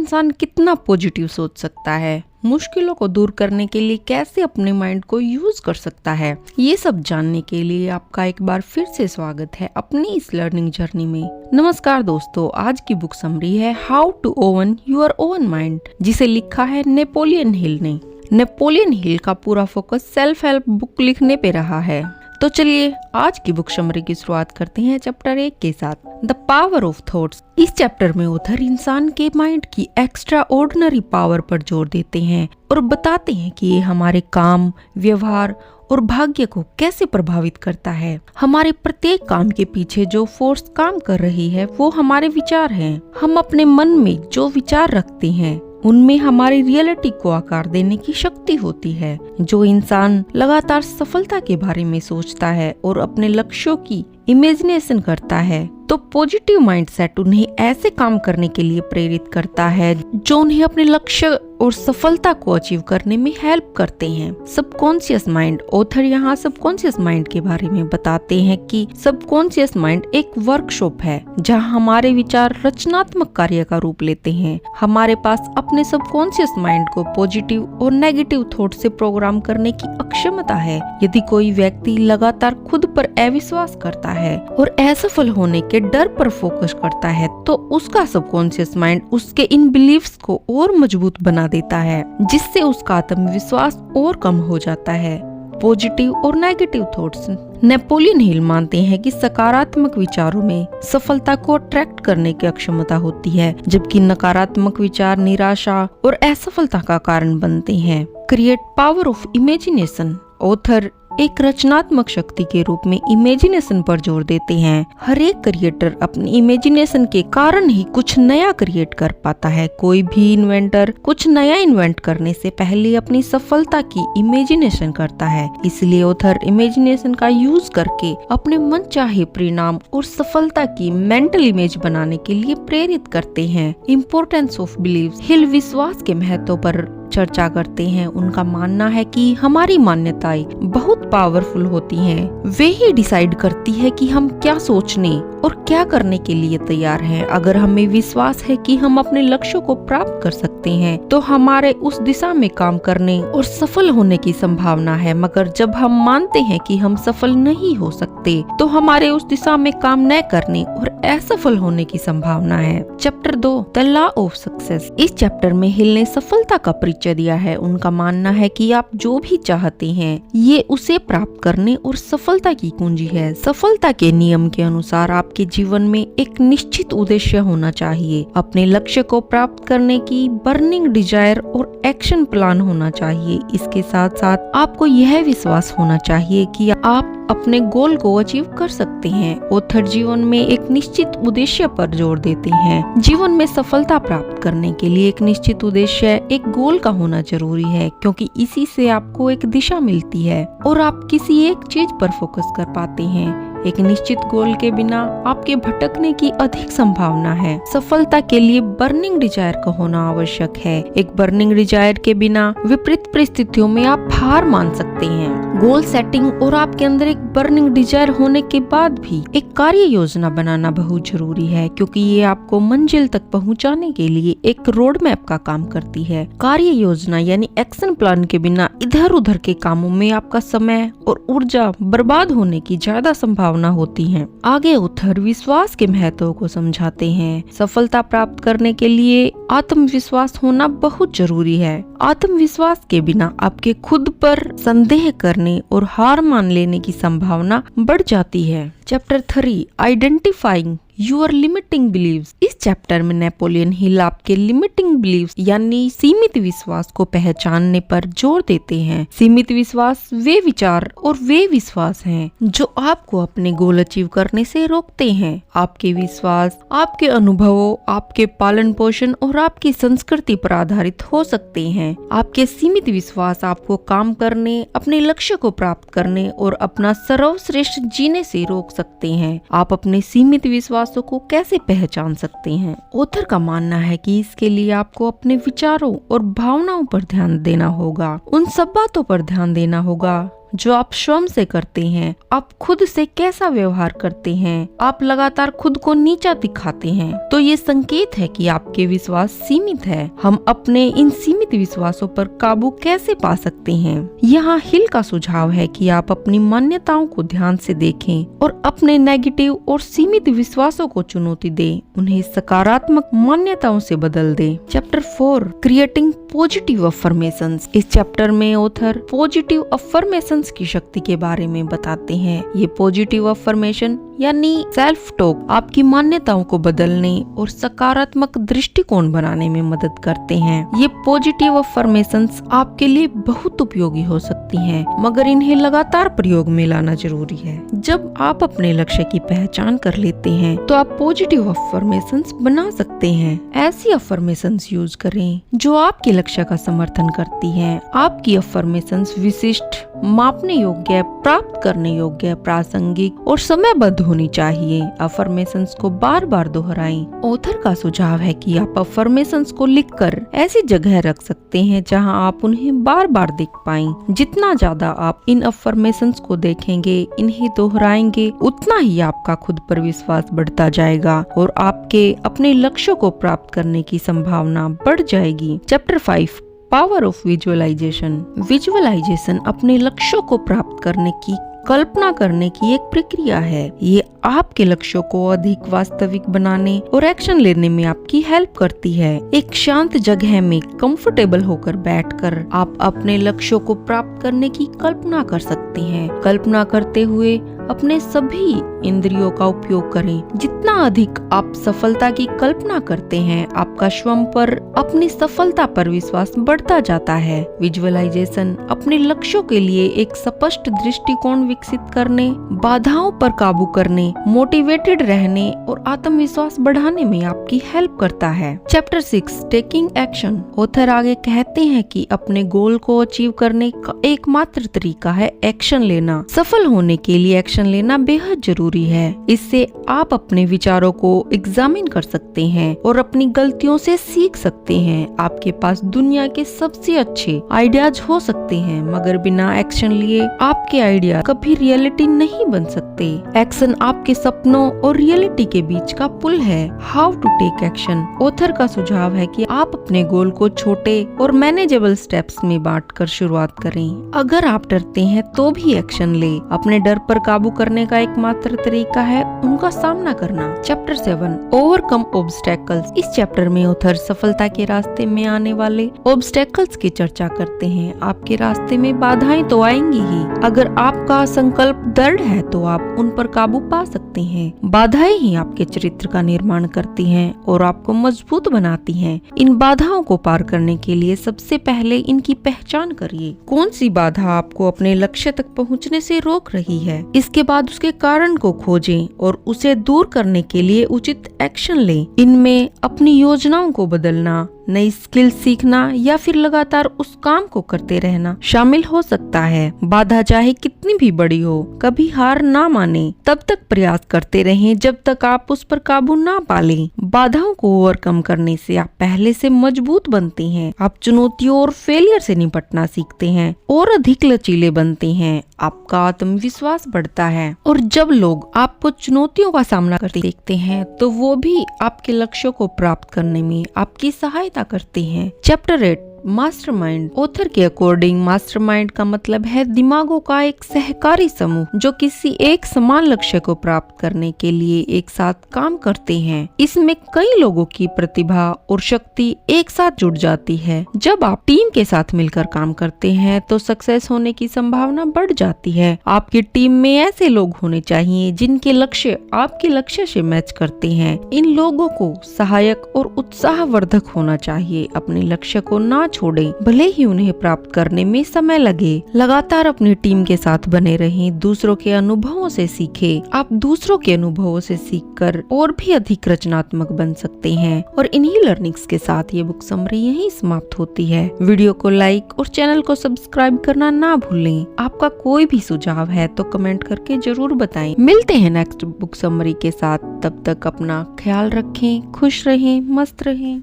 इंसान कितना पॉजिटिव सोच सकता है, मुश्किलों को दूर करने के लिए कैसे अपने माइंड को यूज कर सकता है, ये सब जानने के लिए आपका एक बार फिर से स्वागत है अपनी इस लर्निंग जर्नी में। नमस्कार दोस्तों, आज की बुक समरी है how to own your own mind, जिसे लिखा है नेपोलियन हिल ने। नेपोलियन हिल का पूरा फोकस सेल्फ हेल्प बुक लिखने पे रहा है। तो चलिए आज की बुक समरी की शुरुआत करते हैं चैप्टर 1 के साथ, द पावर ऑफ थॉट्स। इस चैप्टर में ऑथर इंसान के माइंड की एक्स्ट्रा ऑर्डिनरी पावर पर जोर देते हैं और बताते हैं कि ये हमारे काम, व्यवहार और भाग्य को कैसे प्रभावित करता है। हमारे प्रत्येक काम के पीछे जो फोर्स काम कर रही है वो हमारे विचार हैं। हम अपने मन में जो विचार रखते हैं उनमें हमारी रियलिटी को आकार देने की शक्ति होती है। जो इंसान लगातार सफलता के बारे में सोचता है और अपने लक्ष्यों की इमेजिनेशन करता है, तो पॉजिटिव माइंडसेट उन्हें ऐसे काम करने के लिए प्रेरित करता है जो उन्हें अपने लक्ष्य और सफलता को अचीव करने में हेल्प करते हैं। सबकॉन्शियस माइंड, ऑथर यहाँ सबकॉन्शियस माइंड के बारे में बताते हैं कि सबकॉन्शियस माइंड एक वर्कशॉप है जहाँ हमारे विचार रचनात्मक कार्य का रूप लेते हैं। हमारे पास अपने सबकॉन्शियस माइंड को पॉजिटिव और नेगेटिव थॉट से प्रोग्राम करने की अक्षमता है। यदि कोई व्यक्ति लगातार खुद पर अविश्वास करता है और असफल होने के डर पर फोकस करता है, तो उसका सबकॉन्शियस माइंड उसके इन बिलीफ्स को और मजबूत बना देता है, जिससे उसका आत्मविश्वास और कम हो जाता है। पॉजिटिव और नेगेटिव थॉट्स। नेपोलियन हिल मानते हैं कि सकारात्मक विचारों में सफलता को अट्रैक्ट करने की क्षमता होती है, जबकि नकारात्मक विचार निराशा और असफलता का कारण बनते हैं। Create power of imagination. Author एक रचनात्मक शक्ति के रूप में इमेजिनेशन पर जोर देते हैं। हर एक क्रिएटर अपनी इमेजिनेशन के कारण ही कुछ नया क्रिएट कर पाता है। कोई भी इन्वेंटर कुछ नया इन्वेंट करने से पहले अपनी सफलता की इमेजिनेशन करता है। इसलिए ऑथर इमेजिनेशन का यूज करके अपने मनचाहे परिणाम और सफलता की मेंटल इमेज बनाने के लिए प्रेरित करते हैं। Importance of beliefs. हिल विश्वास के महत्व पर चर्चा करते हैं। उनका मानना है कि हमारी मान्यताएं बहुत पावरफुल होती हैं। वे ही डिसाइड करती है कि हम क्या सोचने और क्या करने के लिए तैयार हैं। अगर हमें विश्वास है कि हम अपने लक्ष्यों को प्राप्त कर सकते हैं, तो हमारे उस दिशा में काम करने और सफल होने की संभावना है। मगर जब हम मानते हैं कि हम सफल नहीं हो सकते, तो हमारे उस दिशा में काम न करने और असफल होने की संभावना है। Chapter 2, the law of success. इस चैप्टर में हिल ने सफलता का परिचय दिया है। उनका मानना है कि आप जो भी चाहते हैं, ये उसे प्राप्त करने और सफलता की कुंजी है। सफलता के नियम के अनुसार आपके जीवन में एक निश्चित उद्देश्य होना चाहिए। अपने लक्ष्य को प्राप्त करने की बर्निंग डिजायर और एक्शन प्लान होना चाहिए। इसके साथ साथ आपको यह विश्वास होना चाहिए कि आप अपने गोल को अचीव कर सकते हैं। ऑथर जीवन में एक निश्चित उद्देश्य पर जोर देते हैं। जीवन में सफलता प्राप्त करने के लिए एक निश्चित उद्देश्य, एक गोल का होना जरूरी है, क्योंकि इसी से आपको एक दिशा मिलती है और आप किसी एक चीज पर फोकस कर पाते हैं। एक निश्चित गोल के बिना आपके भटकने की अधिक संभावना है। सफलता के लिए बर्निंग डिजायर का होना आवश्यक है। एक बर्निंग डिजायर के बिना विपरीत परिस्थितियों में आप हार मान सकते हैं। गोल सेटिंग और आपके अंदर एक बर्निंग डिजायर होने के बाद भी एक कार्य योजना बनाना बहुत जरूरी है, क्योंकि ये आपको मंजिल तक पहुंचाने के लिए एक रोड मैप का काम करती है। कार्य योजना यानी एक्शन प्लान के बिना इधर उधर के कामों में आपका समय और ऊर्जा बर्बाद होने की ज्यादा संभावना होती है। आगे ऑथर विश्वास के महत्व को समझाते हैं। सफलता प्राप्त करने के लिए आत्मविश्वास होना बहुत जरूरी है। आत्मविश्वास के बिना आपके खुद पर संदेह करने और हार मान लेने की संभावना बढ़ जाती है। Chapter 3, identifying your limiting beliefs. इस चैप्टर में नेपोलियन हिल आपके लिमिटिंग बिलीव्स यानी सीमित विश्वास को पहचानने पर जोर देते हैं। सीमित विश्वास वे विचार और वे विश्वास हैं जो आपको अपने गोल अचीव करने से रोकते हैं। आपके विश्वास आपके अनुभवों, आपके पालन पोषण और आपकी संस्कृति पर आधारित हो सकते हैं। आपके सीमित विश्वास आपको काम करने, अपने लक्ष्य को प्राप्त करने और अपना सर्वश्रेष्ठ जीने से रोक सकते हैं। आप अपने सीमित विश्वासों को कैसे पहचान सकते हैं? ऑथर का मानना है कि इसके लिए आपको अपने विचारों और भावनाओं पर ध्यान देना होगा। उन सब बातों पर ध्यान देना होगा जो आप स्वयं से करते हैं, आप खुद से कैसा व्यवहार करते हैं, आप लगातार खुद को नीचा दिखाते हैं, तो ये संकेत है कि आपके विश्वास सीमित है। हम अपने इन सीमित विश्वासों पर काबू कैसे पा सकते हैं? यहाँ हिल का सुझाव है कि आप अपनी मान्यताओं को ध्यान से देखें और अपने नेगेटिव और सीमित विश्वासों को चुनौती दें, उन्हें सकारात्मक मान्यताओं से बदल दें। Chapter 4 creating positive affirmations. इस चैप्टर में ऑथर पॉजिटिव अफर्मेशंस की शक्ति के बारे में बताते हैं। ये पॉजिटिव अफर्मेशन यानी सेल्फ टॉक आपकी मान्यताओं को बदलने और सकारात्मक दृष्टिकोण बनाने में मदद करते हैं। ये पॉजिटिव अफर्मेशंस आपके लिए बहुत उपयोगी हो सकती हैं, मगर इन्हें लगातार प्रयोग में लाना जरूरी है। जब आप अपने लक्ष्य की पहचान कर लेते हैं तो आप पॉजिटिव अफर्मेशंस बना सकते हैं। ऐसी अफर्मेशंस यूज करें जो आपके लक्ष्य का समर्थन करती हैं। आपकी अफर्मेशंस विशिष्ट, मापने योग्य, प्राप्त करने योग्य, प्रासंगिक और समयबद्ध होनी चाहिए। अफर्मेशंस को बार बार दोहराएं। ऑथर का सुझाव है कि आप अफर्मेशंस को लिखकर ऐसी जगह रख सकते हैं जहां आप उन्हें बार बार देख पाएं। जितना ज्यादा आप इन अफर्मेशंस को देखेंगे, इन्हें दोहराएंगे, उतना ही आपका खुद पर विश्वास बढ़ता जाएगा और आपके अपने लक्ष्यों को प्राप्त करने की संभावना बढ़ जाएगी। Chapter 5 power of visualization. Visualization अपने लक्ष्यों को प्राप्त करने की कल्पना करने की एक प्रक्रिया है। ये आपके लक्ष्यों को अधिक वास्तविक बनाने और एक्शन लेने में आपकी हेल्प करती है। एक शांत जगह में कंफर्टेबल होकर बैठकर आप अपने लक्ष्यों को प्राप्त करने की कल्पना कर सकते हैं। कल्पना करते हुए अपने सभी इंद्रियों का उपयोग करें। जितना अधिक आप सफलता की कल्पना करते हैं, आपका स्वयं पर अपनी सफलता पर विश्वास बढ़ता जाता है। विजुअलाइजेशन अपने लक्ष्यों के लिए एक स्पष्ट दृष्टिकोण विकसित करने, बाधाओं पर काबू करने, मोटिवेटेड रहने और आत्मविश्वास बढ़ाने में आपकी हेल्प करता है। Chapter 6 taking action. ऑथर आगे कहते हैं कि अपने गोल को अचीव करने का एकमात्र तरीका है एक्शन लेना। सफल होने के लिए एक्शन लेना बेहद जरूरी है। इससे आप अपने विचारों को एग्जामिन कर सकते हैं और अपनी गलतियों से सीख सकते हैं। आपके पास दुनिया के सबसे अच्छे आइडियाज हो सकते हैं, मगर बिना एक्शन लिए आपके आइडिया कभी रियलिटी नहीं बन सकते। एक्शन आपके सपनों और रियलिटी के बीच का पुल है। How to take action. Author का सुझाव है कि आप अपने गोल को छोटे और मैनेजेबल स्टेप्स में बांटकर शुरुआत करें। अगर आप डरते हैं तो भी एक्शन ले। अपने डर पर काबू करने का एकमात्र तरीका है उनका सामना करना। Chapter 7 overcome obstacles. इस चैप्टर में ऑथर सफलता के रास्ते में आने वाले ऑब्स्टेकल्स की चर्चा करते हैं। आपके रास्ते में बाधाएं तो आएंगी ही। अगर आपका संकल्प दृढ़ है तो आप उन पर काबू पा सकते हैं। बाधाएं ही आपके चरित्र का निर्माण करती हैं और आपको मजबूत बनाती हैं। इन बाधाओं को पार करने के लिए सबसे पहले इनकी पहचान करिए। कौन सी बाधा आपको अपने लक्ष्य तक पहुंचने से रोक रही है। इसके बाद उसके कारण को खोजें और उसे दूर करने के लिए उचित एक्शन लें। इनमें अपनी योजनाओं को बदलना, नई स्किल सीखना या फिर लगातार उस काम को करते रहना शामिल हो सकता है। बाधा चाहे कितनी भी बड़ी हो, कभी हार ना माने। तब तक प्रयास करते रहें जब तक आप उस पर काबू ना पा लें। बाधाओं को ओवरकम करने से आप पहले से मजबूत बनते हैं। आप चुनौतियों और फेलियर से निपटना सीखते हैं और अधिक लचीले बनते हैं। आपका आत्मविश्वास बढ़ता है और जब लोग आपको चुनौतियों का सामना करते देखते हैं तो वो भी आपके लक्ष्यों को प्राप्त करने में आपकी सहायता करते हैं। Chapter 8 mastermind. ऑथर के अकॉर्डिंग मास्टरमाइंड का मतलब है दिमागों का एक सहकारी समूह जो किसी एक समान लक्ष्य को प्राप्त करने के लिए एक साथ काम करते हैं। इसमें कई लोगों की प्रतिभा और शक्ति एक साथ जुड़ जाती है। जब आप टीम के साथ मिलकर काम करते हैं तो सक्सेस होने की संभावना बढ़ जाती है। आपकी टीम में ऐसे लोग होने चाहिए जिनके लक्ष्य आपके लक्ष्य से मैच करते हैं। इन लोगों को सहायक और उत्साहवर्धक होना चाहिए। अपने लक्ष्य को ना छोड़ें, भले ही उन्हें प्राप्त करने में समय लगे। लगातार अपनी टीम के साथ बने रहें, दूसरों के अनुभवों से सीखें। आप दूसरों के अनुभवों से सीखकर और भी अधिक रचनात्मक बन सकते हैं। और इन्हीं लर्निंग्स के साथ ये बुक समरी यहीं समाप्त होती है। वीडियो को लाइक और चैनल को सब्सक्राइब करना ना भूलें। आपका कोई भी सुझाव है तो कमेंट करके जरूर बताएं। मिलते हैं नेक्स्ट बुक समरी के साथ। तब तक अपना ख्याल रखें, खुश रहें, मस्त रहें।